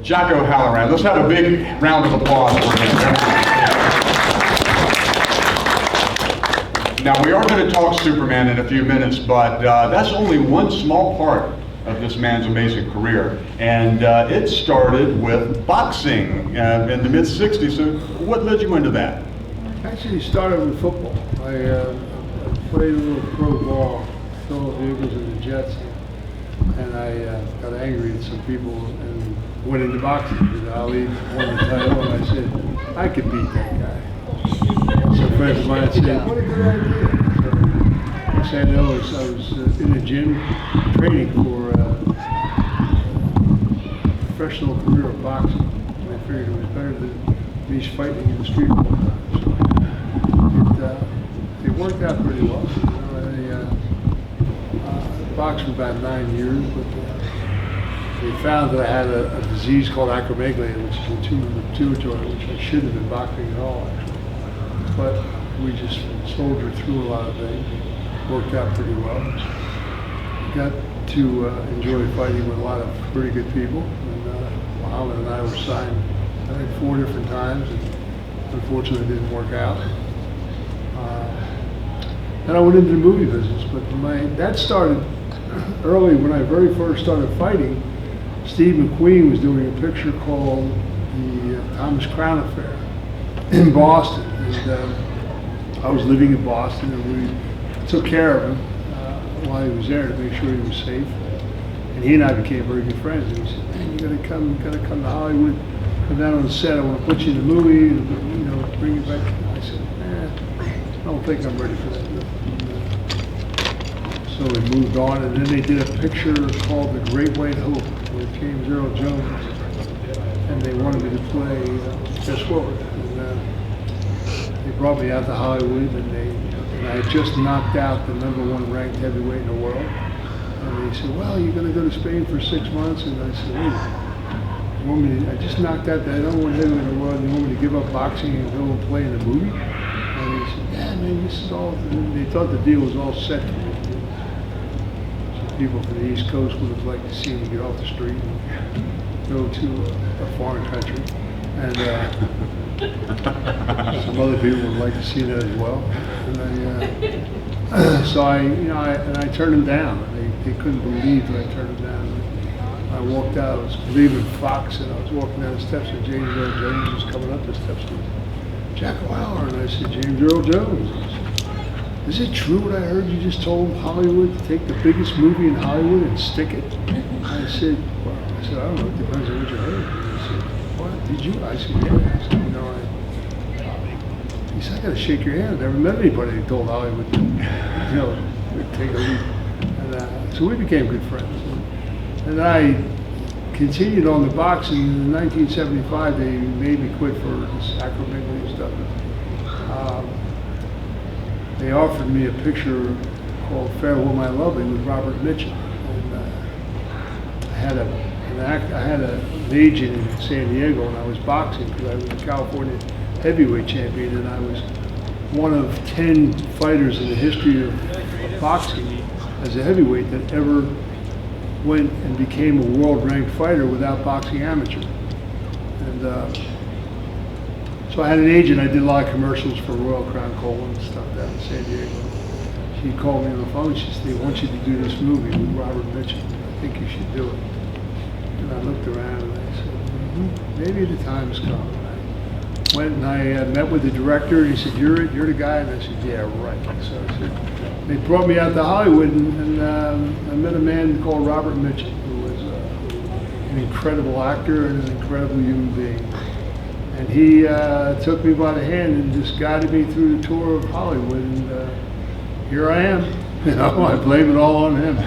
Jacko Halloran. Let's have a big round of applause for him. Now, we are going to talk Superman in a few minutes, but that's only one small part of this man's amazing career. And it started with boxing in the mid-'60s. So what led you into that? Actually, it started with football. I played a little pro ball, Philadelphia Eagles and the Jets, and I got angry at some people and went into boxing. Ali won the title, and I said, I could beat that guy. So friends of mine said, what a good idea. So, next thing I know, I was in a gym training for a professional career of boxing. And I figured it was better than me fighting in the street all the time. So it worked out pretty well. I boxed for about 9 years, but they found that I had a disease called acromegaly, which is a pituitary, which I shouldn't have been boxing at all, actually. But we just soldiered through a lot of things. Worked out pretty well. Got to enjoy fighting with a lot of pretty good people. And Muhammad and I were signed, I think, 4 different times, and unfortunately it didn't work out. Then I went into the movie business, but that started early when I very first started fighting. Steve McQueen was doing a picture called The Thomas Crown Affair in Boston. And I was living in Boston, and we took care of him while he was there to make sure he was safe. And he and I became very good friends. And he said, man, you gotta come to Hollywood, come down on the set, I want to put you in the movie, and, bring you back. I said, I don't think I'm ready for that. So we moved on, and then they did a picture called The Great White Hope with James Earl Jones, and they wanted me to play Jess Willard. And they brought me out to Hollywood, and I had just knocked out the #1 ranked heavyweight in the world. And they said, well, you're going to go to Spain for 6 months? And I said, wait, I just knocked out the #1 heavyweight in the world, and you want me to give up boxing and go and play in the movie? And he said, yeah, man, this is all, they thought the deal was all set for me. People from the East Coast would have liked to see me get off the street and go to a foreign country. And some other people would like to see that as well. And so I turned them down. They couldn't believe that I turned them down. I walked out, I was leaving Fox, and I was walking down the steps, and James Earl Jones was coming up the steps. And Jacko Halloran, and I said, James Earl Jones. Is it true what I heard you just told Hollywood to take the biggest movie in Hollywood and stick it? I said, well, I don't know, it depends on what you heard. And he said, what, did you? I said, yeah. I said, he said, I gotta shake your hand. I never met anybody who told Hollywood to, take a leap. And so we became good friends. And I continued on the boxing. In 1975, they made me quit for this acromegaly stuff. They offered me a picture called Farewell My Lovely with Robert Mitchum. And I had an agent in San Diego, and I was boxing because I was a California heavyweight champion, and I was one of 10 fighters in the history of boxing as a heavyweight that ever went and became a world-ranked fighter without boxing amateur. And so I had an agent. I did a lot of commercials for Royal Crown Colon and stuff down in San Diego. She called me on the phone. She said, I want you to do this movie with Robert Mitchum. I think you should do it. And I looked around and I said, maybe the time's come. And I went and I met with the director, and he said, you're the guy? And I said, yeah, right. So I said, they brought me out to Hollywood, and I met a man called Robert Mitchum, who was an incredible actor and an incredible human being. And he took me by the hand and just guided me through the tour of Hollywood, and here I am. I blame it all on him.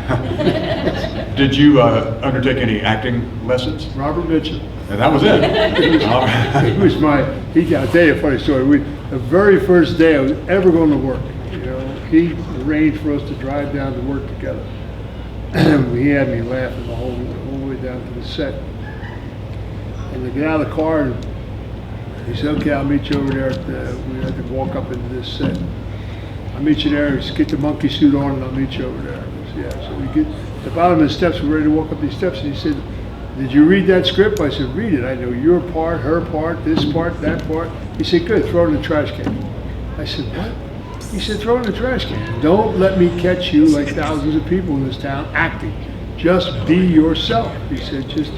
Did you undertake any acting lessons? Robert Mitchum. And that was it. It was I'll tell you a funny story. The very first day I was ever going to work, he arranged for us to drive down to work together. He had me laughing the whole way down to the set. And to get out of the car, and he said, okay, I'll meet you over there. We had to walk up into this set. I'll meet you there. Just get the monkey suit on, and I'll meet you over there. I said, yeah. So we get to the bottom of the steps. We're ready to walk up these steps. And he said, did you read that script? I said, read it. I know your part, her part, this part, that part. He said, good, throw it in the trash can. I said, what? He said, throw it in the trash can. Don't let me catch you like thousands of people in this town acting. Just be yourself. He said, just,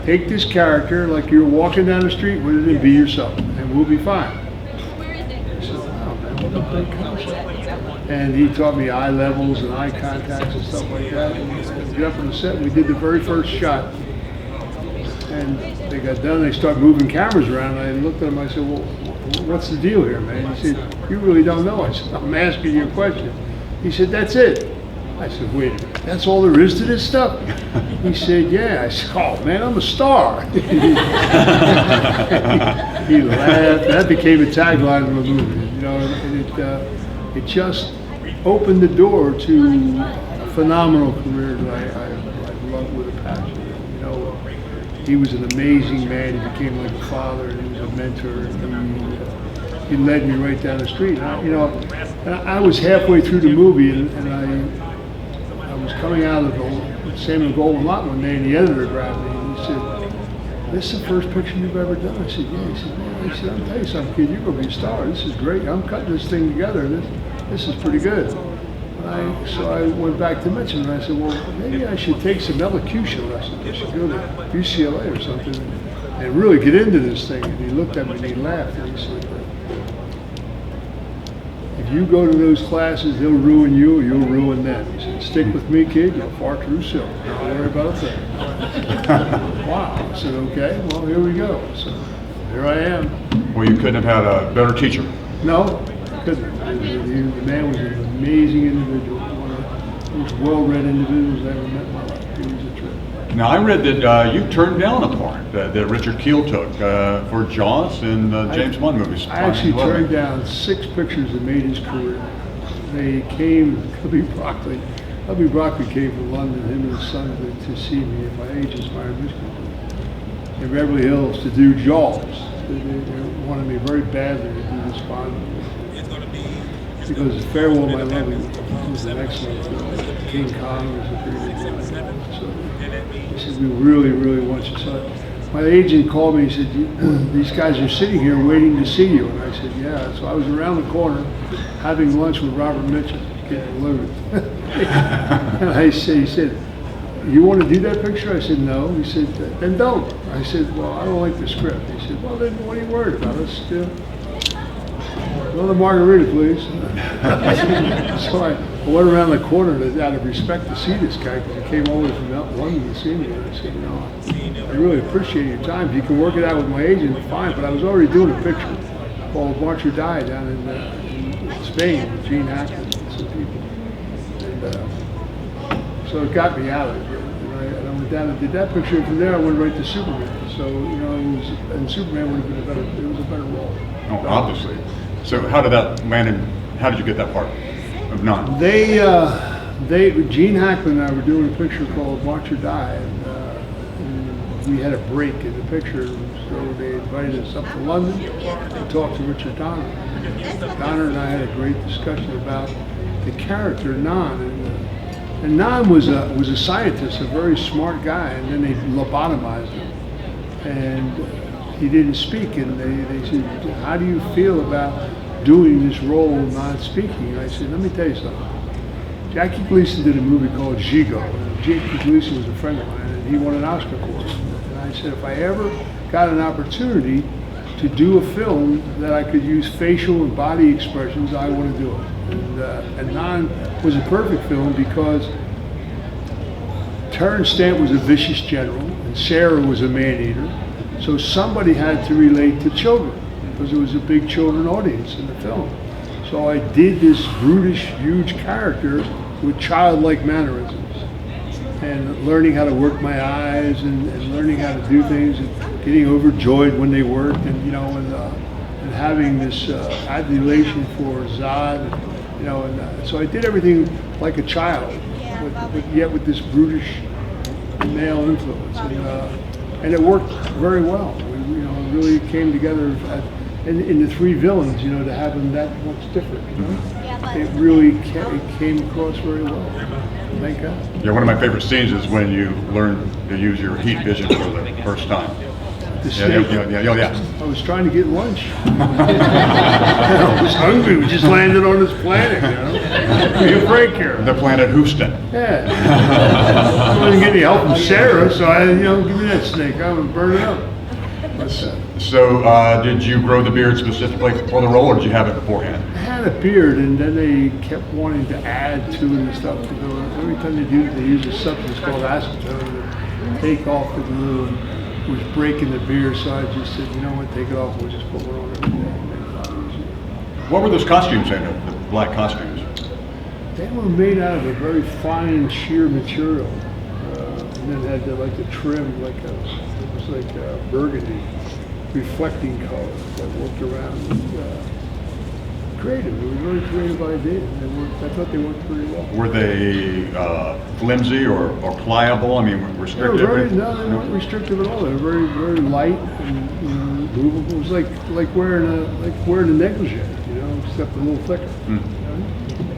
take this character like you're walking down the street with it and be yourself, and we'll be fine. I said, wow, man, what a great concept. And he taught me eye levels and eye contacts and stuff like that. And we got up on the set, and we did the very first shot. And they got done, they started moving cameras around, and I looked at him, I said, well, what's the deal here, man? He said, you really don't know. I said, I'm asking you a question. He said, that's it. I said, wait a minute, that's all there is to this stuff? He said, yeah. I said, oh man, I'm a star. He laughed. That became a tagline of the movie, and it just opened the door to a phenomenal career that I love with a passion. He was an amazing man. He became like a father, and he was a mentor. And he led me right down the street. And I was halfway through the movie, and I was coming out of the Samuel Goldwyn lot one day, and the editor grabbed me and he said, "This is the first picture you've ever done?" I said, "Yeah." He said, "Man," he said, "I'll tell you something, kid. You're going to be a star. This is great. I'm cutting this thing together. This is pretty good." So I went back to Mitchell and I said, well, maybe I should take some elocution lessons. I should go to UCLA or something and really get into this thing. And he looked at me and he laughed and he said, if you go to those classes, they'll ruin you or you'll ruin them. He said, stick with me, kid. You'll fart through silk. Don't worry about a thing. Wow. I said, okay, well, here we go. So here I am. Well, you couldn't have had a better teacher. No, couldn't. The man was an amazing individual, one of the most well-read individuals I ever met in my life. He was a trip. Now, I read that you turned down a part that Richard Kiel took for Jaws and James Bond movies. I actually turned down 6 pictures that made his career. They came, Cubby Broccoli came from London, him and his son, to see me at my agent's Myron Michigan in Beverly Hills to do Jaws. They wanted me very badly to do this Bond movie. Because Farewell My Lovely was an excellent film. King Kong was a pretty good film. So he said, we really, really want you. So my agent called me and said, these guys are sitting here waiting to see you. And I said, yeah. So I was around the corner having lunch with Robert Mitchum, getting loaded. And he said, you want to do that picture? I said, no. He said, then don't. I said, well, I don't like the script. He said, well, then what are you worried about? Let's do another margarita, please. So I went around the corner out of respect to see this guy, because he came all the way from London to see me. And I said, I really appreciate your time. If you can work it out with my agent, fine. But I was already doing a picture called March or Die down in Spain with Gene Hackman and some people. And so it got me out of it. And I went down and did that picture. And from there, I went right to Superman. So, and Superman would have been it was a better role. Oh, obviously. So how did that land in, how did you get that part of none? Gene Hackman and I were doing a picture called Watch or Die, and we had a break in the picture, so they invited us up to London to talk to Richard Donner. Donner and I had a great discussion about the character Nan, and Nan was a scientist, a very smart guy, and then they lobotomized him, and he didn't speak, and they said, how do you feel about doing this role not speaking? And I said, let me tell you something. Jackie Gleason did a movie called Gigo. Jackie Gleason was a friend of mine, and he won an Oscar for it. And I said, if I ever got an opportunity to do a film that I could use facial and body expressions, I want to do it. And Nan was a perfect film because Terrence Stamp was a vicious general, and Sarah was a man-eater. So somebody had to relate to children, because there was a big children audience in the film. So I did this brutish, huge character with childlike mannerisms, and learning how to work my eyes, and learning how to do things, and getting overjoyed when they worked, and and having this adulation for Zod, and so I did everything like a child, yet with this brutish male influence. And it worked very well. We really came together in the three villains, you know, to have them that much different, you know? It really came across very well. Thank God. Yeah, one of my favorite scenes is when you learn to use your heat vision for the first time. Yeah. I was trying to get lunch. I was hungry. We just landed on this planet, you know. Give me a break here. The planet Houston. Yeah. I wasn't getting any help from Sarah, so I, you know, give me that snake. I would burn it up. So, did you grow the beard specifically for the role, or did you have it beforehand? I had a beard, and then they kept wanting to add to it and stuff. Every time they do, they use a substance called acetone to take off the glue. It was breaking the beard, so I just said, you know what, take it off. We'll just put one on every day. What were those costumes in, the black costumes? They were made out of a very fine sheer material, and then had the trim it was like a burgundy reflecting color that worked around. Creative. It was a very creative idea. I thought they worked pretty well. Were they flimsy or pliable? I mean, restrictive? No, they weren't restrictive at all. They were very, very light and, you know, movable. It was like wearing a negligee, you know, except a little thicker.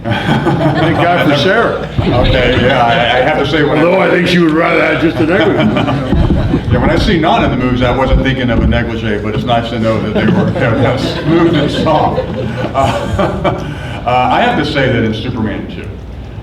Thank God for Sarah. Okay, yeah, I have to say. Although I think she would rather have just a negligee. You know. Yeah, when I see Nana in the movies, I wasn't thinking of a negligee, but it's nice to know that they were smooth and soft. I have to say that in Superman 2,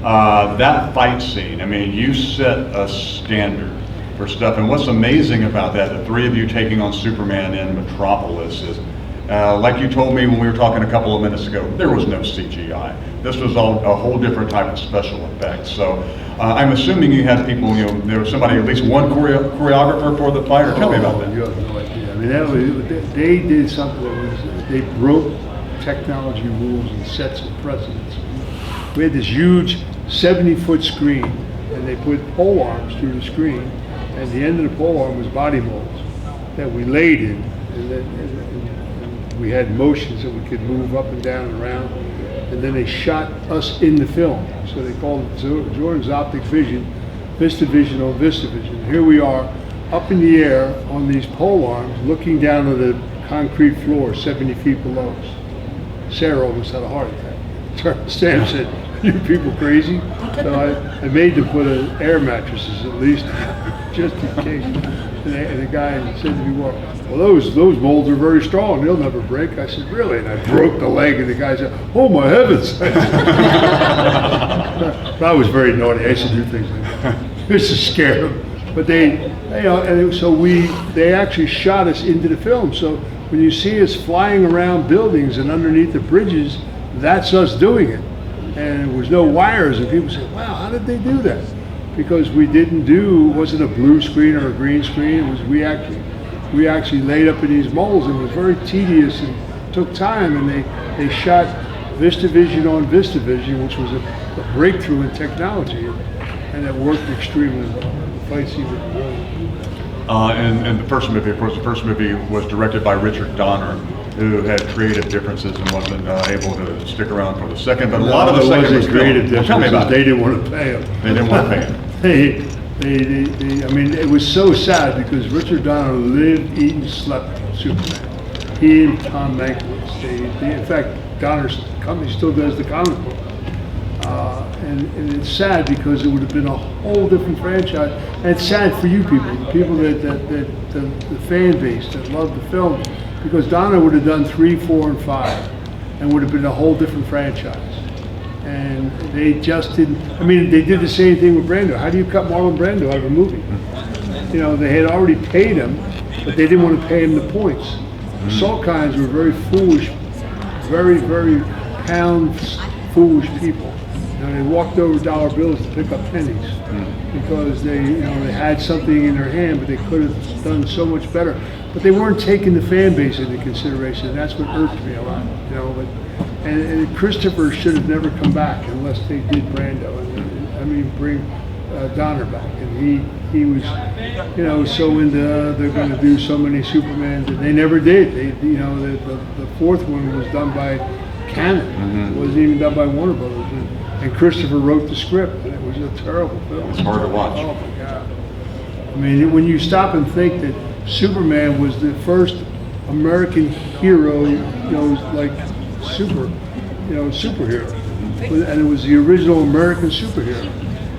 that fight scene, I mean, you set a standard for stuff. And what's amazing about that, the three of you taking on Superman in Metropolis is, like you told me when we were talking a couple of minutes ago, there was no CGI. This was a whole different type of special effects. So I'm assuming you had people, you know, there was somebody, at least one choreographer for the fight, or tell me about that. You have no idea. I mean, they did something that was, they broke technology rules and sets and precedents. We had this huge 70-foot screen, and they put pole arms through the screen, and the end of the pole arm was body molds that we laid in, and we had motions that we could move up and down and around, and then they shot us in the film. So they called it Jordan's Optic Vision, VistaVision on VistaVision. Here we are up in the air on these pole arms looking down on the concrete floor 70 feet below us. Sarah almost had a heart attack. Sam said, "You people crazy?" So I made them put air mattresses at least, just in case. And the guy said to me, "Well, those molds are very strong. They'll never break." I said, "Really?" And I broke the leg, and the guy said, "Oh my heavens!" I was very naughty. I used to do things like that just to scare them. But they, you know, and so they actually shot us into the film. So when you see us flying around buildings and underneath the bridges, that's us doing it. And there was no wires, and people say, "Wow, how did they do that?" Because we didn't it wasn't a blue screen or a green screen. It was we actually laid up in these molds, and it was very tedious and took time. And they shot VistaVision on VistaVision, which was a breakthrough in technology, and it worked extremely well. The fight scene was brilliant. And the first movie, of course, was directed by Richard Donner, who had creative differences and wasn't able to stick around for the second. But a lot of the second was creative differences. Tell me about They it. didn't want to pay him. They didn't want to pay him. I mean, it was so sad because Richard Donner lived, eat, and slept Superman. He and Tom Mankiewicz. In fact, Donner's company still does the comic book. And it's sad because it would have been a whole different franchise. And it's sad for you people, the people the fan base that love the film, because Donner would have done 3, 4, and 5, and would have been a whole different franchise. And they just didn't. I mean, they did the same thing with Brando. How do you cut Marlon Brando out of a movie? You know, they had already paid him, but they didn't want to pay him the points. Salkinds were very foolish, very, very pound foolish people. You know, they walked over dollar bills to pick up pennies because they had something in their hand, but they could have done so much better. But they weren't taking the fan base into consideration, and that's what irked me a lot. You know, and Christopher should have never come back unless they did Brando. Bring Donner back, and he was, you know, so into they're going to do so many Supermans, and they never did. The fourth one was done by Canon. It wasn't even done by Warner Brothers. And Christopher wrote the script, and it was a terrible film. It's hard to watch. Oh my God! I mean, when you stop and think that Superman was the first American hero, like superhero. And it was the original American superhero.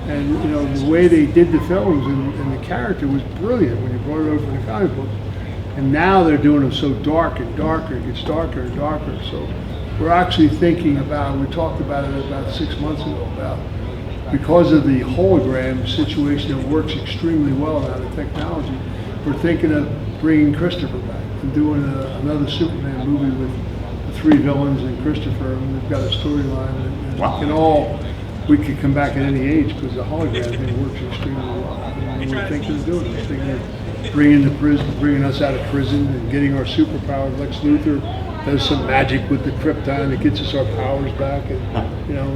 And the way they did the films and the character was brilliant when you brought it over from the comic books. And now they're doing them so dark and darker, it gets darker and darker. So we're actually thinking about, we talked about it about 6 months ago, about because of the hologram situation that works extremely well now, the technology, we're thinking of bringing Christopher back and doing another Superman movie with the 3 villains and Christopher, and we've got a storyline that we could come back at any age because the hologram thing works extremely well. And we're thinking of doing it. We're thinking of bringing us out of prison and getting our superpowers. Lex Luthor does some magic with the Krypton that gets us our powers back, and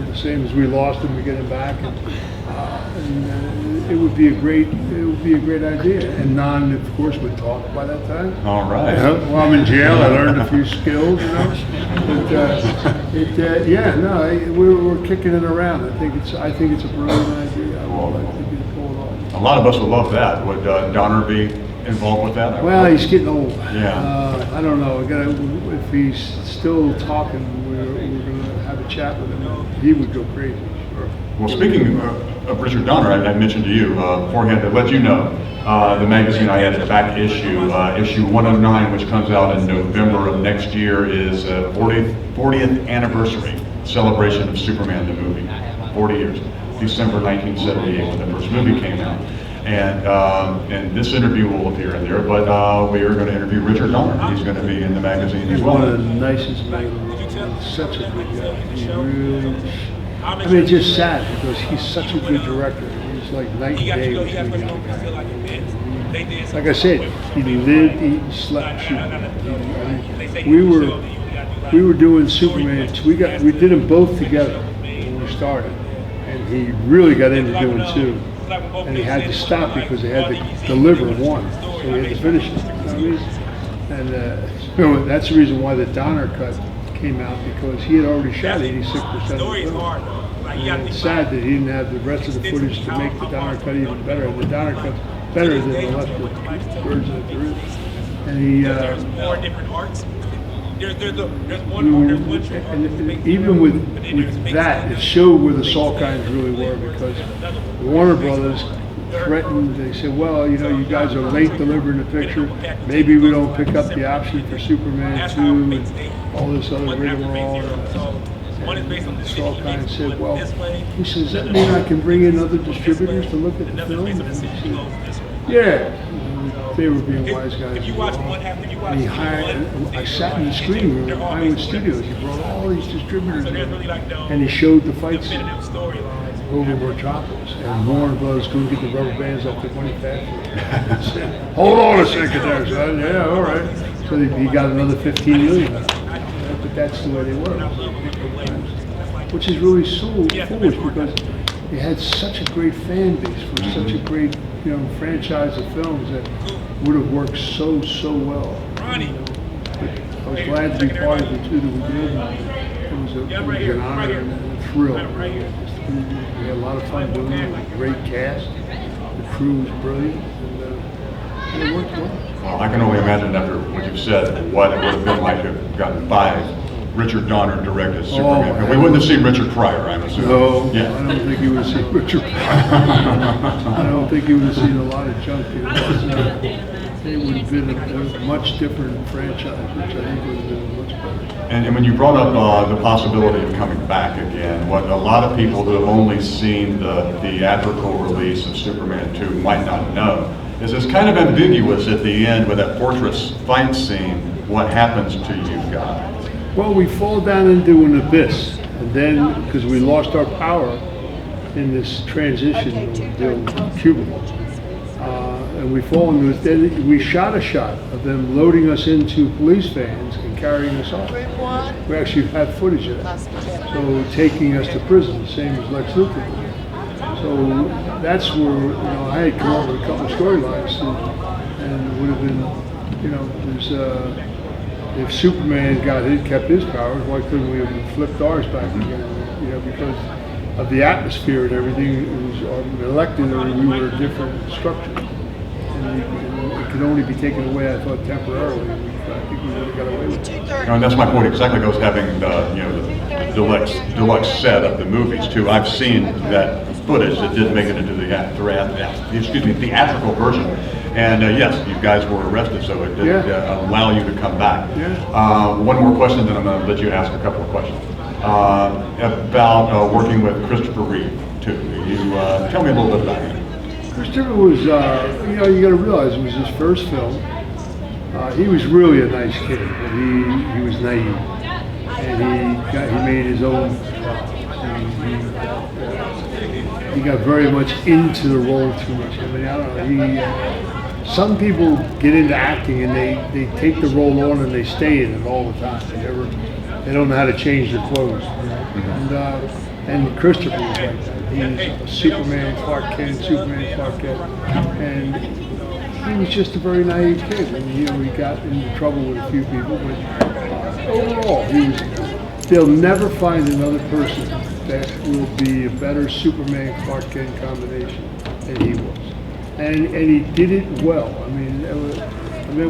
the same as we lost him, we get him back, and it would be a great idea. And Nan, of course, would talk by that time. All right. While I'm in jail, I learned a few skills, But we're kicking it around. I think it's a brilliant idea. I would like to get it pulled off. A lot of us would love that. Would Donner be involved with that? Well, he's getting old. Yeah. I don't know. If he's still talking, we're going to have a chat with him. He would go crazy. Sure. Well, speaking of Richard Donner, I mentioned to you beforehand to let you know the magazine I had at the back issue 109, which comes out in November of next year, is 40th anniversary celebration of Superman the movie. 40 years, December 1978 when the first movie came out. And this interview will appear in there, but we are going to interview Richard Donner. He's going to be in the magazine as He's well. one of the nicest men. He's such a good guy. He really, it's just sad because he's such a good director. He's like night and day between the other guy. Like I said, he lived, ate, slept, shooting. We were doing Superman. We did them both together when we started, and he really got into doing 2. And he had to stop because they had to deliver 1, so he had to finish it. And that's the reason why the Donner cut came out, because he had already shot 86% of the film. And it's sad that he didn't have the rest of the footage to make the Donner cut even better. And the Donner cut's better than the left version that there is. And he, and even with that, it showed where the Salkinds really were, because Warner Brothers threatened. They said, well, you guys are late delivering the picture. Maybe we don't pick up the option for Superman 2 and all this other rigmarole. And Salkind said, well, he says, does that mean I can bring in other distributors to look at the film? And he said, yeah. They were being wise guys. And he hired, I sat in the screening room at Pinewood Studios. He brought all these distributors in, and he showed the fights over Metropolis. And Warner Brothers couldn't get the rubber bands off the money fast. Said, hold on a second there, son. Yeah, all right. So he got another $15 million. But that's the way they were. Which is really so foolish, because they had such a great fan base for such a great franchise of films that would have worked so well. But I was glad to be part of the 2 that we did. It was an honor and a thrill. We had a lot of fun doing it. Great cast. The crew was brilliant, and it worked well. Well, I can only imagine after what you've said what it would have been like to have gotten 5 Richard Donner directed Superman. And we wouldn't have seen Richard Pryor, I'm assuming. No, yeah. I don't think you would have seen Richard Pryor. I don't think you would have seen a lot of junk. It would have been a much different franchise, which I think would have been much better. And when you brought up the possibility of coming back again, what a lot of people who have only seen the theatrical release of Superman 2 might not know is it's kind of ambiguous at the end with that fortress fight scene, what happens to you guys. Well, we fall down into an abyss, and then, because we lost our power in this transition deal with Cuba, and we fall into it, then we shot a shot of them loading us into police vans and carrying us off. We actually have footage of that. So taking us to prison, the same as Lex Luthor did. So that's where, I had come up with a couple of storylines, and it would have been, there's, if Superman kept his powers, why couldn't we have flipped ours back again? Because of the atmosphere and everything, it was elected, or we were a different structure. And it could only be taken away, I thought, temporarily. I think we would have got away with it. And that's my point exactly. Goes having the deluxe set of the movies too. I've seen that footage that did make it into the theatrical version. And yes, you guys were arrested, so it did allow you to come back. One more question, then I'm going to let you ask a couple of questions about working with Christopher Reeve too. You tell me a little bit about him. Christopher was, you got to realize it was his first film. He was really a nice kid, but he was naive, and he made his own. He got very much into the role too much. I mean, I don't know. Some people get into acting and they take the role on and they stay in it all the time. They don't know how to change their clothes. And Christopher was like that. He was Superman, Clark Kent, and he was just a very naive kid. And he got into trouble with a few people, but overall, they'll never find another person that will be a better Superman Clark Kent combination than he was, and he did it well. I mean,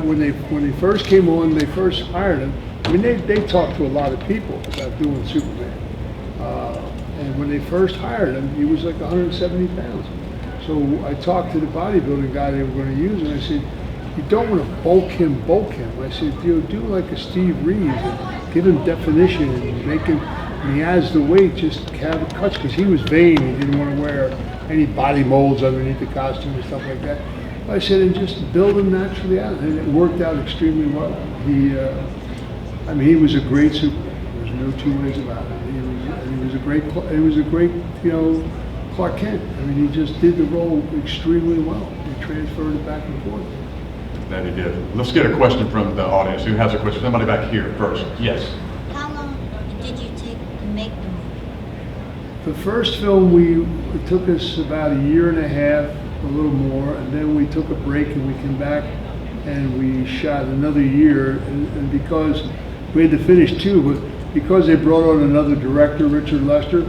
when they first came on, they first hired him. I mean, they talked to a lot of people about doing Superman, and when they first hired him, he was like 170 pounds. So I talked to the bodybuilding guy they were going to use, and I said, "You don't want to bulk him." I said, do like a Steve Reeves and give him definition and make him. And he has the weight, just have it cuts, because he was vain. He didn't want to wear any body molds underneath the costume and stuff like that. I said, and just build him naturally out, and it worked out extremely well. He was a great Superman. There's no two ways about it. He was a great, Clark Kent. I mean, he just did the role extremely well. He transferred it back and forth. That he did. Let's get a question from the audience. Who has a question? Somebody back here first. Yes. How long did you take to make the movie? The first film, it took us about a year and a half, a little more, and then we took a break and we came back and we shot another year. And because we had to finish two, but because they brought on another director, Richard Lester,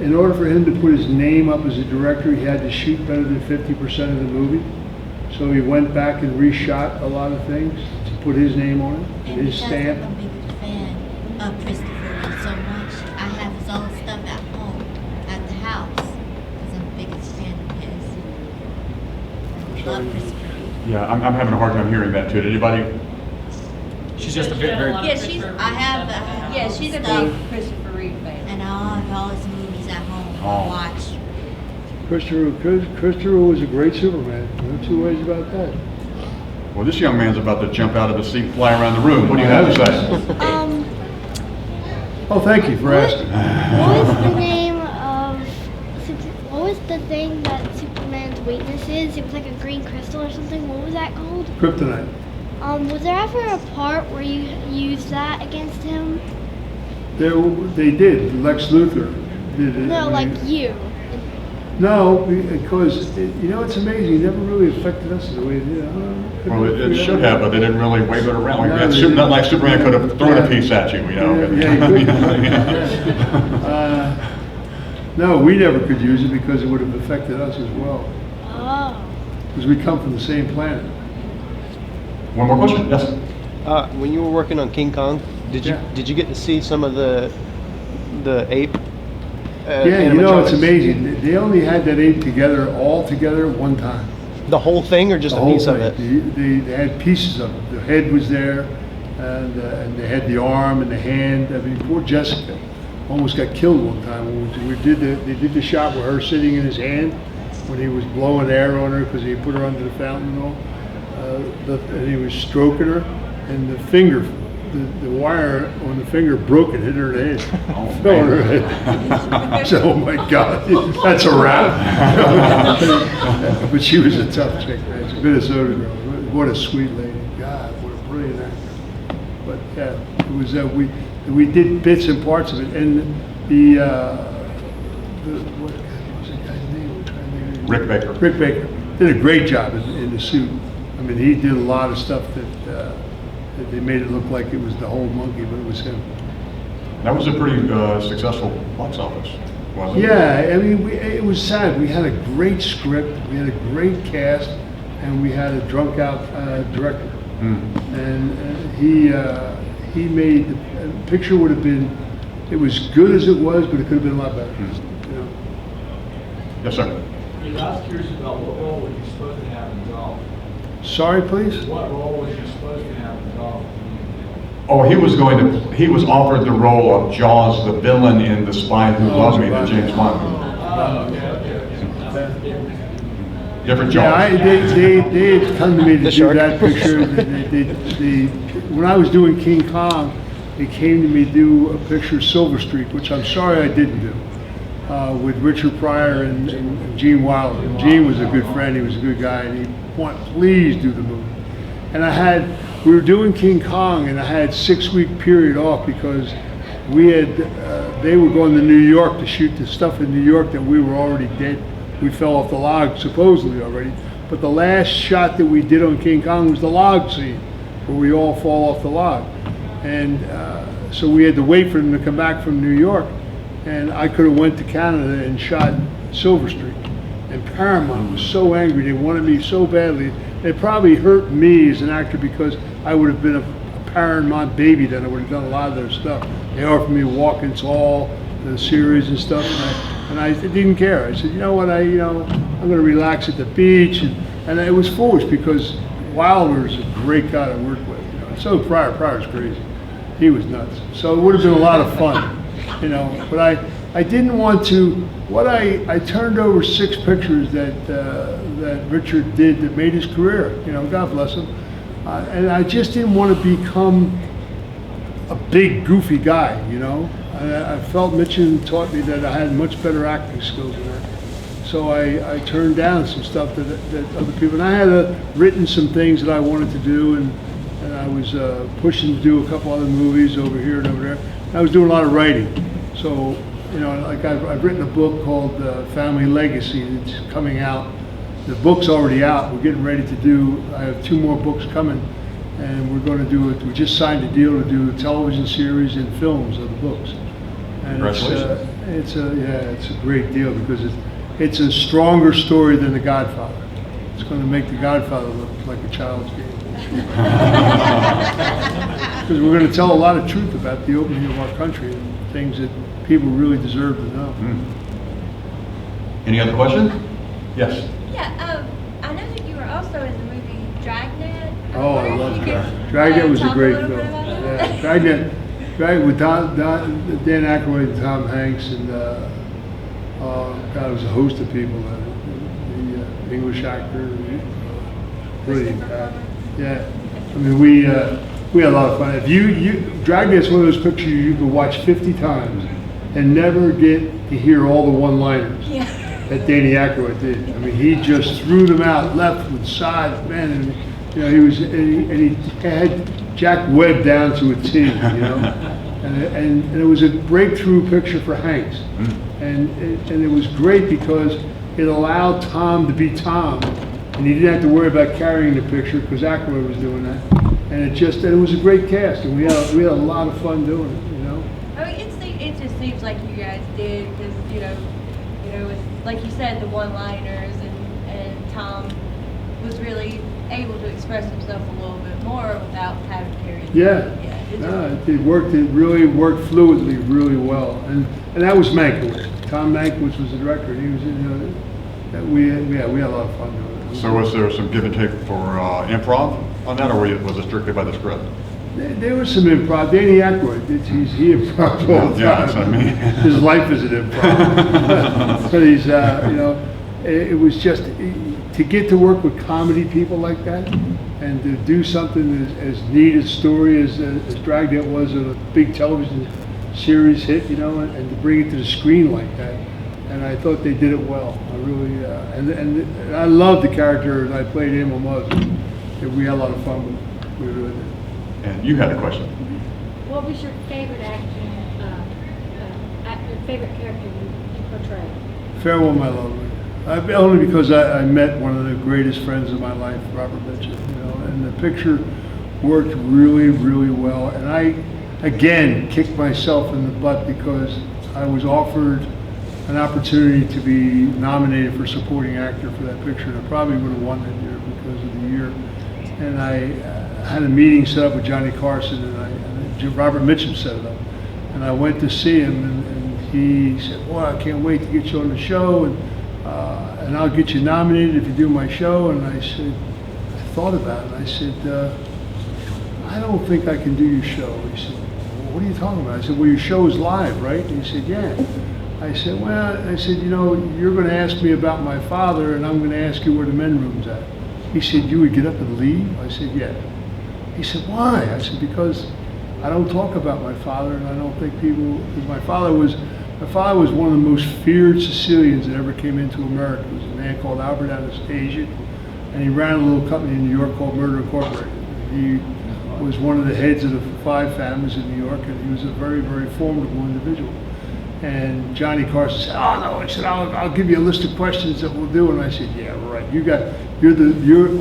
in order for him to put his name up as a director, he had to shoot better than 50% of the movie. So he went back and reshot a lot of things to put his name on it, and his stamp. I'm a big fan of Christopher Reeve so much. I have his old stuff at home, at the house, because I'm the biggest fan of his. I love Christopher Reeve. Yeah, I'm having a hard time hearing that too. Did anybody? She's just a very. She's a big Christopher Reeve fan. And I have all his movies at home to watch. Christopher was a great Superman. No two ways about that. Well, this young man's about to jump out of his seat, fly around the room. What do you have to say? Oh, thank you for asking. What was the name of? What was the thing that Superman's weakness is? It was like a green crystal or something. What was that called? Kryptonite. Was there ever a part where you used that against him? They did. Lex Luthor did it. No, like you. No, because it's amazing. He never really affected us the way it did. Well, it should have, but they didn't really wave it around. Not like Superman could have thrown a piece at you, Yeah, he could. No, we never could use it because it would have affected us as well. Oh. Because we come from the same planet. One more question? Yes. When you were working on King Kong, did you get to see some of the ape? It's amazing. They only had that ape all together at one time. The whole thing, or just a piece of it? They had pieces of it. The head was there, and they had the arm and the hand. I mean, poor Jessica almost got killed one time when they did the shot with her sitting in his hand when he was blowing air on her because he put her under the fountain and all. And he was stroking her, and the finger, the wire on the finger broke and hit her in the head. Oh, fell on her head. So, oh my God, that's a wrap. But she was a tough chick, man. She's a Minnesota girl. What a sweet lady. God, what a brilliant actor. But yeah, it was we did bits and parts of it, and what was the guy's name? I'm trying to think of his Rick Baker. Rick Baker did a great job in the suit. I mean, he did a lot of stuff that they made it look like it was the whole monkey, but it was him. That was a pretty successful box office, wasn't it? Yeah, I mean, it was sad. We had a great script, we had a great cast, and we had a drunk out director. And he made the picture would have been, it was good as it was, but it could have been a lot better. You know? Yes, sir. I was curious about what role were you supposed to have in golf? Sorry, please? What role was you supposed to have in golf? Oh, he was offered the role of Jaws, the villain in The Spy Who Loved Me, the James Bond movie. Different Yeah, Jaws. they had come to me to The do shark. that picture. When I was doing King Kong, they came to me to do a picture of Silver Streak, which I'm sorry I didn't do, with Richard Pryor and Gene Wilder. And Gene was a good friend, he was a good guy, and he wanted, please do the movie. And we were doing King Kong, and I had 6-week period off because they were going to New York to shoot the stuff in New York that we were already dead. We fell off the log supposedly already. But the last shot that we did on King Kong was the log scene, where we all fall off the log. And so we had to wait for them to come back from New York. And I could have went to Canada and shot Silver Streak. And Paramount was so angry, they wanted me so badly. It probably hurt me as an actor because I would have been a Paramount baby then. I would have done a lot of their stuff. They offered me Walking Tall, the series and stuff, and I didn't care. I said, you know what, I'm going to relax at the beach, and it was foolish because Wilder is a great guy to work with. So Pryor's crazy. He was nuts. So it would have been a lot of fun, But I didn't want to. I turned over 6 pictures that Richard did that made his career. God bless him. And I just didn't want to become a big goofy guy. I felt Mitchell taught me that I had much better acting skills than that. So I turned down some stuff that other people. And I had written some things that I wanted to do, and I was pushing to do a couple other movies over here and over there. I was doing a lot of writing. So, like I've written a book called Family Legacy that's coming out. The book's already out. We're getting ready to do, I have 2 more books coming, and we're going to do it. We just signed a deal to do a television series and films of the books. And Congratulations. it's a great deal because it's a stronger story than The Godfather. It's going to make The Godfather look like a child's game. Because we're going to tell a lot of truth about the opening of our country and things that people really deserve to know. Any other questions? Yes. Yeah, I know that you were also in the movie Dragnet. Oh, I love Dragnet. Dragnet was a great film. Yeah, Dragnet with Dan Aykroyd and Tom Hanks, and God, it was a host of people. The English actor, brilliant guy. Yeah, I mean we had a lot of fun. Dragnet's one of those pictures you can watch 50 times and never get to hear all the one-liners that Danny Aykroyd did. I mean, he just threw them out left and side, man, and he had Jack Webb down to a T, and it was a breakthrough picture for Hanks, and it was great because it allowed Tom to be Tom, and he didn't have to worry about carrying the picture because Aykroyd was doing that, and it was a great cast, and we had a lot of fun doing it, I mean, it just seems like you guys did because with, like you said, the one-liners, and Tom was really able to express himself a little bit more without having to carry. It worked. It really worked fluidly, really well, and that was Mankiewicz. Tom Mankiewicz was the director. He was, we had a lot of fun doing it. So was there some give and take for improv on that, or was it strictly by the script? There was some improv. Danny Aykroyd, he improv all the time. Yeah, that's what I mean. His life is an improv. But he's, it was just to get to work with comedy people like that, and to do something as neat a story as Dragnet was a big television series hit, and to bring it to the screen like that. And I thought they did it well. I really, and I loved the character, and I played Emil Muzz. We had a lot of fun with it. We really did. And you had a question. What was your favorite favorite character you portrayed? Farewell, My Lovely. Only because I met one of the greatest friends of my life, Robert Mitchum, and the picture worked really, really well. And I, again, kicked myself in the butt because I was offered an opportunity to be nominated for supporting actor for that picture, and I probably would have won that year because of the year. And had a meeting set up with Johnny Carson, and Robert Mitchum set it up. And I went to see him, and he said, "Boy, I can't wait to get you on the show, and I'll get you nominated if you do my show." And I said, I thought about it, and I said, "I don't think I can do your show." He said, "Well, what are you talking about?" I said, "Well, your show is live, right?" And he said, "Yeah." I said, "Well," I said, "you know, you're going to ask me about my father, and I'm going to ask you where the men's room's at." He said, "You would get up and leave?" I said, "Yeah." He said, "Why?" I said, "Because I don't talk about my father, and I don't think people, because my father was one of the most feared Sicilians that ever came into America. He was a man called Albert Anastasia, and he ran a little company in New York called Murder Incorporated. He was one of the heads of the 5 families in New York, and he was a very, very formidable individual." And Johnny Carson said, "Oh no," he said, I'll give you a list of questions that we'll do." And I said, "Yeah, right. You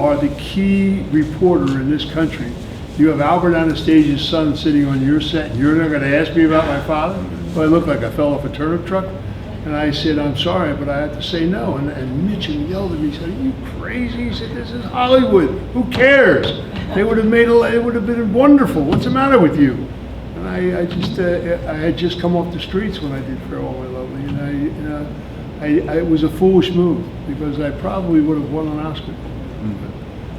are the key reporter in this country. You have Albert Anastasia's son sitting on your set, and you're not going to ask me about my father? Well, I look like I fell off a turnip truck." And I said, "I'm sorry, but I have to say no." And Mitchum yelled at me. He said, "Are you crazy?" He said, "This is Hollywood. Who cares? It would have been wonderful. What's the matter with you?" And I had just come off the streets when I did Farewell My Lovely, and it was a foolish move, because I probably would have won an Oscar.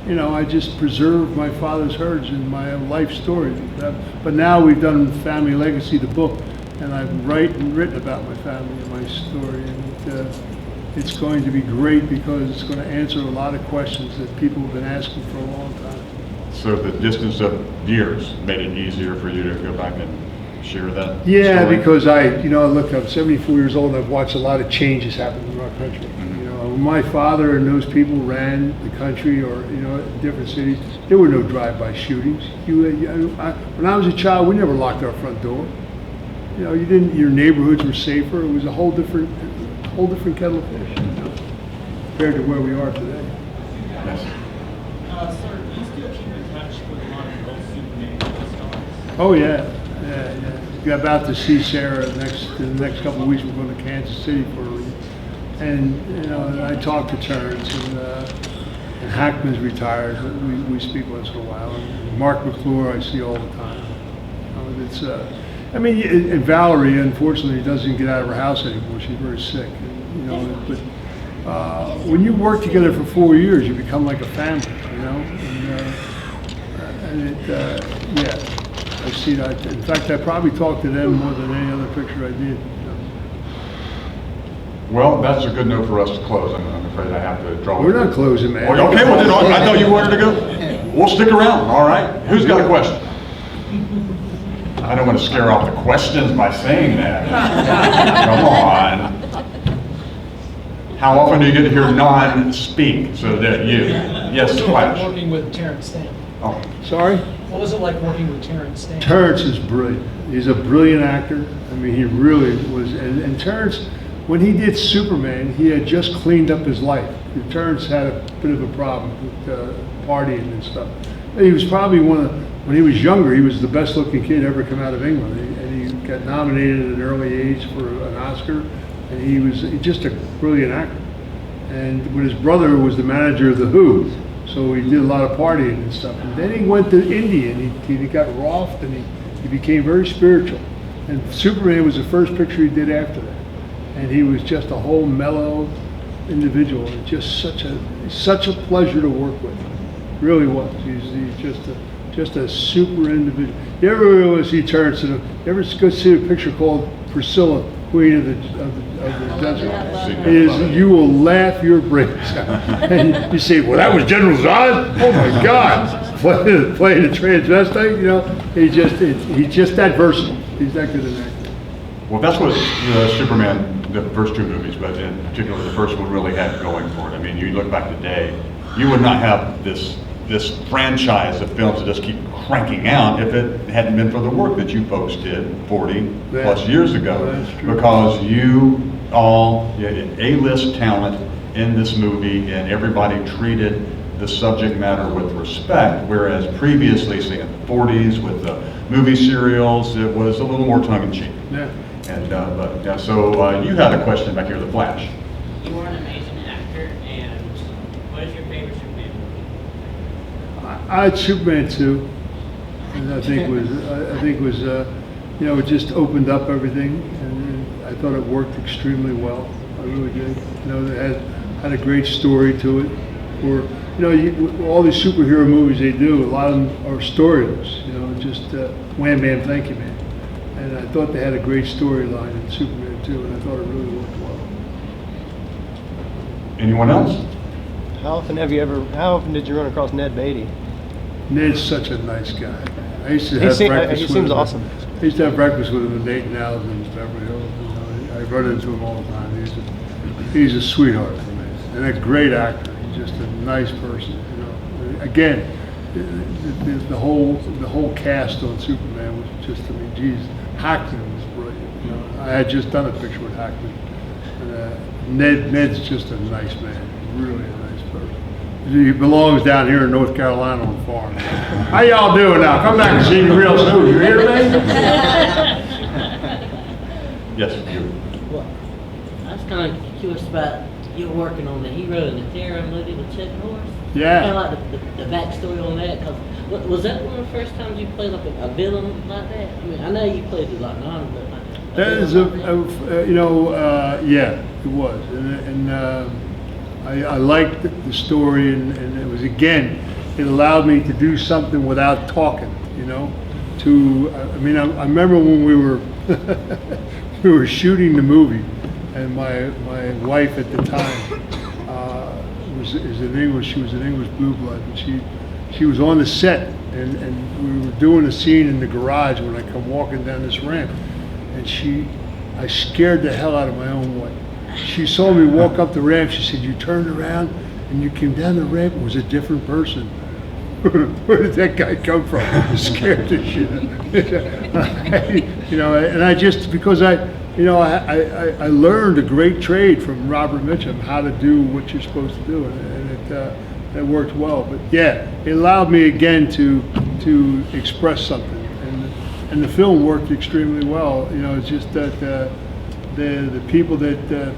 You know, I just preserved my father's heritage and my life story. But now we've done Family Legacy, the book, and I've written about my family and my story, and it's going to be great because it's going to answer a lot of questions that people have been asking for a long time. So the distance of years made it easier for you to go back and share that Yeah, story? because look, I'm 74 years old, and I've watched a lot of changes happen in our country. You know, when my father and those people ran the country, or different cities, there were no drive-by shootings. When I was a child, we never locked our front door. You know, your neighborhoods were safer. It was a whole different kettle of fish, compared to where we are today. Yes. Sir, do you still keep in touch with a lot of the old Superman stars? Oh yeah. We're about to see Sarah in the next couple of weeks. We're going to Kansas City for a week, and and I talk to Terrence, and Hackman's retired, but we speak once in a while. And Mark McClure I see all the time. And Valerie, unfortunately, doesn't get out of her house anymore. She's very sick, but when you work together for 4 years, you become like a family, I see that. In fact, I probably talked to them more than any other picture I did. Well, that's a good note for us to close. I'm afraid I have to draw. We're not closing, man. Oh, okay, well, then, I thought you wanted to go. We'll stick around, all right? Who's got a question? I don't want to scare off the questions by saying that. Come on. How often do you get to hear non speak? So that you. Yes, Flash. Working with Terrence Stamp. Oh. Sorry? What was it like working with Terrence Stamp? Terrence is brilliant. He's a brilliant actor. I mean, he really was. And Terrence, when he did Superman, he had just cleaned up his life. Terrence had a bit of a problem with partying and stuff. He was probably when he was younger, he was the best looking kid ever come out of England. And he got nominated at an early age for an Oscar. And he was just a brilliant actor. And when his brother was the manager of The Who, so he did a lot of partying and stuff. And then he went to India, and he got Rolfed, and he became very spiritual. And Superman was the first picture he did after that. And he was just a whole mellow individual, and just such a pleasure to work with. Really was. He's just a super individual. You ever see Terrence? You ever go see a picture called Priscilla, Queen of the Desert? You will laugh your brains out. And you say, "Well, that was General Zod? Oh my God!" Playing a transvestite, he's just that versatile. He's that good an actor. Well, that's what Superman, the first 2 movies, but in particular the first one, really had going for it. I mean, you look back today, you would not have this franchise of films that just keep cranking out if it hadn't been for the work that you folks did 40 plus years ago. That's true. Because you all, A-list talent in this movie, and everybody treated the subject matter with respect, whereas previously, say in the 40s with the movie serials, it was a little more tongue-in-cheek. Yeah. And so you had a question back here, The Flash. You are an amazing actor, and what is your favorite Superman movie? I had Superman 2, and I think was you know, it just opened up everything, and I thought it worked extremely well. I really did. You know, it had a great story to it. Or you know, all these superhero movies they do, a lot of them are storyless. You know, just wham bam, thank you, man. And I thought they had a great storyline in Superman 2, and I thought it really worked well. Anyone else? How often did you run across Ned Beatty? Ned's such a nice guy. Man. I used to have breakfast He with seems him. awesome. I used to have breakfast with him in Dayton Allen and Beverly Hills. You know, I run into him all the time. He's a sweetheart for me, and a great actor. He's just a nice person. You know, again, the whole cast on Superman was just, I mean, geez, Hackman was brilliant. You know, I had just done a picture with Hackman. And, Ned's just a nice man, really a nice person. He belongs down here in North Carolina on the farm. How y'all doing now? Come back and see me real soon. You hear me? Yes, you. Well, I was kind of curious about you working on the hero and the terror movie with Chuck Norris. Yeah. Kind of like the backstory on that, because was that one of the first times you played like a villain like that? I mean, I know you played it like non, but like That is you know, yeah, it was, and I liked the story, and it was, again, it allowed me to do something without talking, you know. I mean, I remember when we were we were shooting the movie, and my wife at the time she was an English blue blood, and she was on the set, and we were doing a scene in the garage when I come walking down this ramp, and I scared the hell out of my own wife. She saw me walk up the ramp. She said, "You turned around and you came down the ramp. It was a different person." Where did that guy come from? Scared the shit out. You know, and I just, because I learned a great trade from Robert Mitchum, how to do what you're supposed to do, and it worked well. But yeah, it allowed me again to express something, and the film worked extremely well. You know, it's just that the people that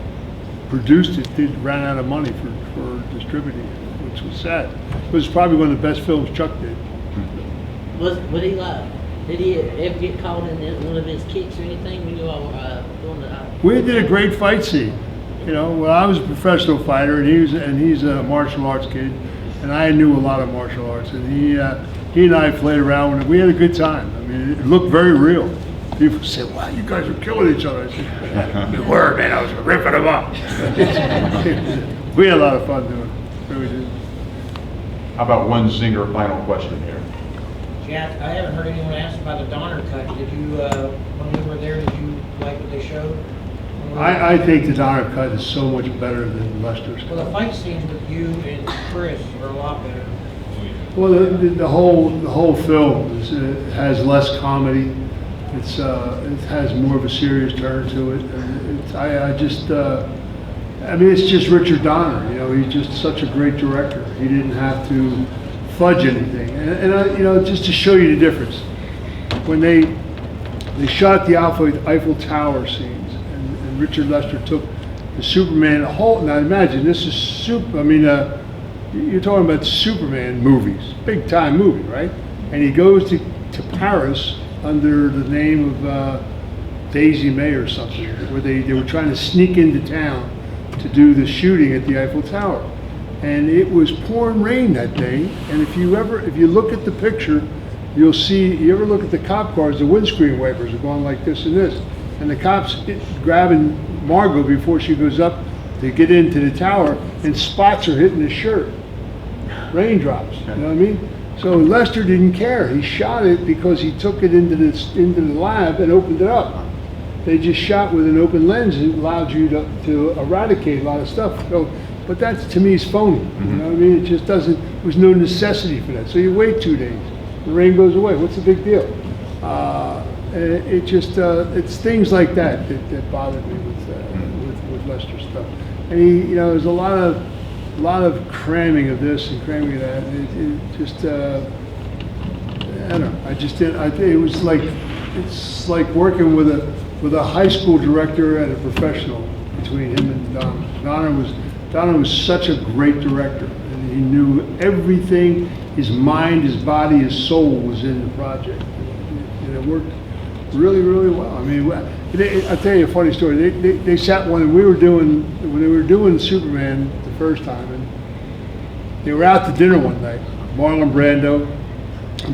produced it ran out of money for distributing it, which was sad. It was probably one of the best films Chuck did. Did he ever get caught in one of his kicks or anything when you all were doing the? We did a great fight scene. You know, well, I was a professional fighter, and he's a martial arts kid, and I knew a lot of martial arts, and he and I played around with it. We had a good time. I mean, it looked very real. People said, "Wow, you guys are killing each other." I said, "We were, man. I was ripping them up." We had a lot of fun doing it. Really did. How about one zinger final question here? Jack, I haven't heard anyone ask about the Donner cut. Did you, when we were there, did you like what they showed? I think the Donner cut is so much better than Lester's cut. Well, the fight scenes with you and Chris are a lot better. Well, the whole film has less comedy. It has more of a serious turn to it. I mean, it's just Richard Donner. You know, he's just such a great director. He didn't have to fudge anything. And you know, just to show you the difference, when they shot the Eiffel Tower scenes, and Richard Lester took the Superman whole. Now imagine this is I mean, you're talking about Superman movies, big time movie, right? And he goes to Paris under the name of Daisy May or something, where they were trying to sneak into town to do the shooting at the Eiffel Tower. And it was pouring rain that day, and if you look at the picture, you'll see, you ever look at the cop cars, the windscreen wipers are going like this and this, and the cops grabbing Margot before she goes up to get into the tower, and spots are hitting his shirt, raindrops, you know what I mean? So Lester didn't care. He shot it because he took it into the lab and opened it up. They just shot with an open lens. It allowed you to eradicate a lot of stuff. So, but that to me is phony. You know what I mean? It just doesn't. There was no necessity for that. So you wait 2 days, the rain goes away. What's the big deal? It's things like that bothered me with Lester's stuff. And he, you know, there's a lot of cramming of this and cramming of that. It just, I don't know. I just didn't. It was like, it's like working with a high school director and a professional between him and Donner. Donner was such a great director, and He knew everything. His mind, his body, his soul was in the project. And it worked really, really well. I mean, I'll tell you a funny story. They sat when they were doing Superman the first time, and they were out to dinner one night, Marlon Brando.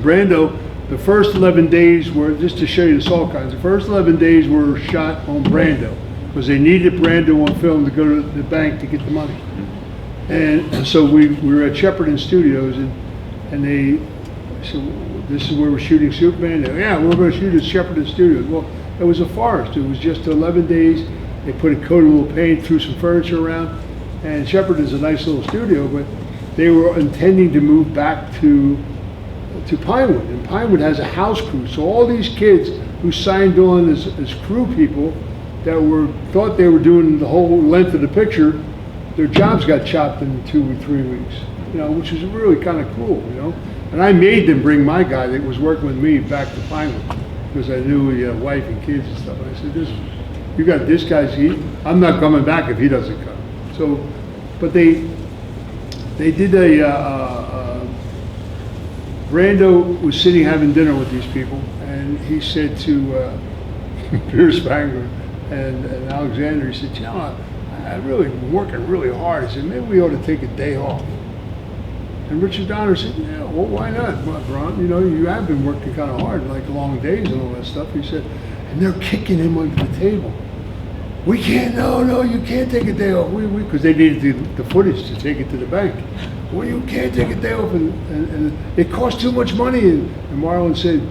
Brando, the first 11 days were, just to show you the salt kinds, the first 11 days were shot on Brando, because they needed Brando on film to go to the bank to get the money. And so we were at Shepperton Studios, and they said, this is where we're shooting Superman. They, yeah, we're going to shoot at Shepperton Studios. Well, it was a forest. It was just 11 days. They put a coat of little paint, threw some furniture around, and Shepperton's a nice little studio, but they were intending to move back to Pinewood, and Pinewood has a house crew. So all these kids who signed on as crew people that thought they were doing the whole length of the picture, their jobs got chopped in 2 or 3 weeks, which was really kind of cool, And I made them bring my guy that was working with me back to Pinewood, because I knew he had a wife and kids and stuff. And I said, you got this guy's I'm not coming back if he doesn't come. So, but they did Brando was sitting having dinner with these people, and he said to Pierce Spangler and Alexander, he said, I've really been working really hard. He said, maybe we ought to take a day off. And Richard Donner said, yeah, well, why not, Ron? You have been working kind of hard, like long days and all that stuff. He said, and they're kicking him under the table. We can't, no, you can't take a day off. Because they needed the footage to take it to the bank. Well, you can't take a day off, and it costs too much money. And Marlon said,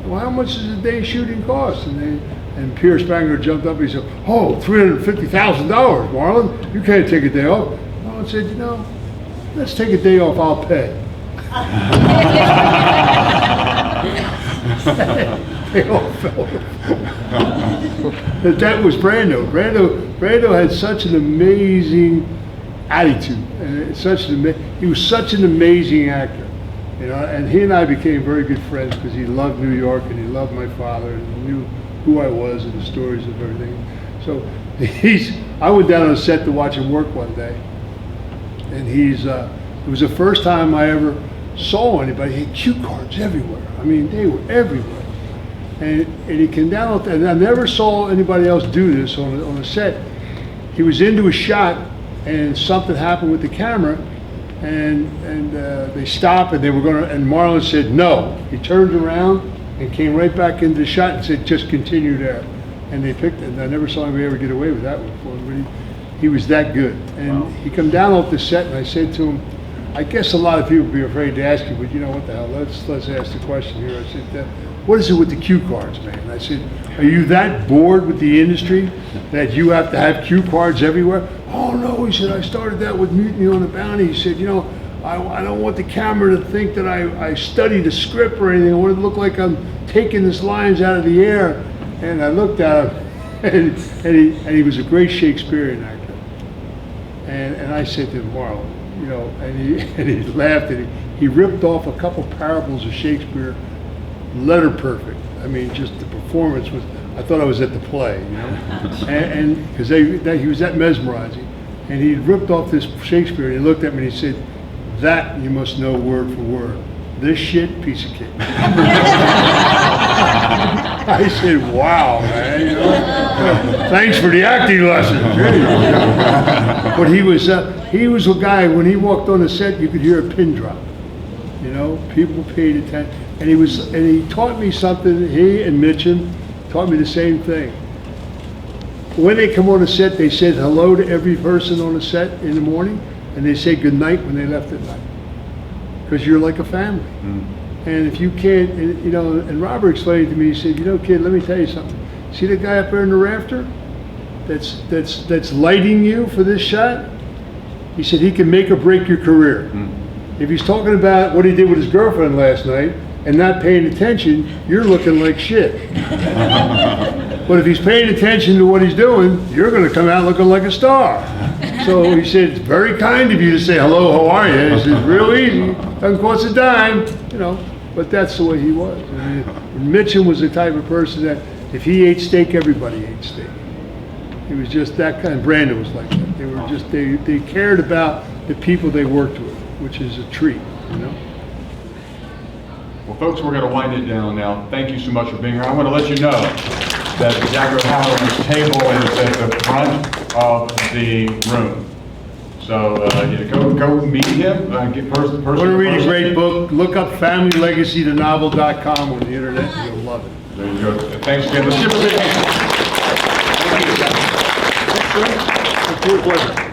well, how much does a day shooting cost? And Pierce Spangler jumped up and he said, oh, $350,000, Marlon. You can't take a day off. Marlon said, let's take a day off, I'll pay. They all fell. That was Brando. Brando had such an amazing attitude, and he was such an amazing actor, And he and I became very good friends because he loved New York and he loved my father and he knew who I was and the stories of everything. So I went down on the set to watch him work one day, and it was the first time I ever saw anybody. He had cue cards everywhere. I mean, they were everywhere. And he came down, and I never saw anybody else do this on a set. He was into a shot, and something happened with the camera, and they stopped, and they were going to, and Marlon said no. He turned around and came right back into the shot and said, just continue there. And they picked it, and I never saw anybody ever get away with that one before, but he was that good. And he come down off the set, and I said to him, I guess a lot of people would be afraid to ask you, but what the hell, let's ask the question here. I said, what is it with the cue cards, man? And I said, are you that bored with the industry that you have to have cue cards everywhere? Oh no, he said, I started that with Mutiny on the Bounty. He said, I don't want the camera to think that I studied a script or anything. I want it to look like I'm taking these lines out of the air. And I looked at him, and he was a great Shakespearean actor. And I said to him, Marlon, and he laughed, and he ripped off a couple parables of Shakespeare, letter perfect. I mean, just the performance was, I thought I was at the play, and because he was that mesmerizing. And he ripped off this Shakespeare, and he looked at me and he said, that you must know word for word. This shit, piece of cake. I said, wow, man, thanks for the acting lesson. But he was a guy, when he walked on the set, you could hear a pin drop. People paid attention. And he taught me something, he and Mitchum taught me the same thing. When they come on the set, they said hello to every person on the set in the morning, and they say good night when they left at night. Because you're like a family. And if you can't, and Robert explained to me, he said, kid, let me tell you something. See the guy up there in the rafter that's lighting you for this shot? He said he can make or break your career. If he's talking about what he did with his girlfriend last night and not paying attention, you're looking like shit. But if he's paying attention to what he's doing, you're going to come out looking like a star. So he said, it's very kind of you to say, hello, how are you? He said, real easy, doesn't cost a dime, but that's the way he was. I mean, Mitchum was the type of person that if he ate steak, everybody ate steak. He was just that kind. Brandon was like that. They were just, they cared about the people they worked with, which is a treat, you know? Well, folks, we're going to wind it down now. Thank you so much for being here. I want to let you know that Jack O'Halloran's table is at the front of the room. So go meet him. Get person. Want to read a great book? Look up FamilyLegacyTheNovel.com on the internet. You'll love it. There you go. Thanks again. Let's give a big hand. Thank you. It's your pleasure.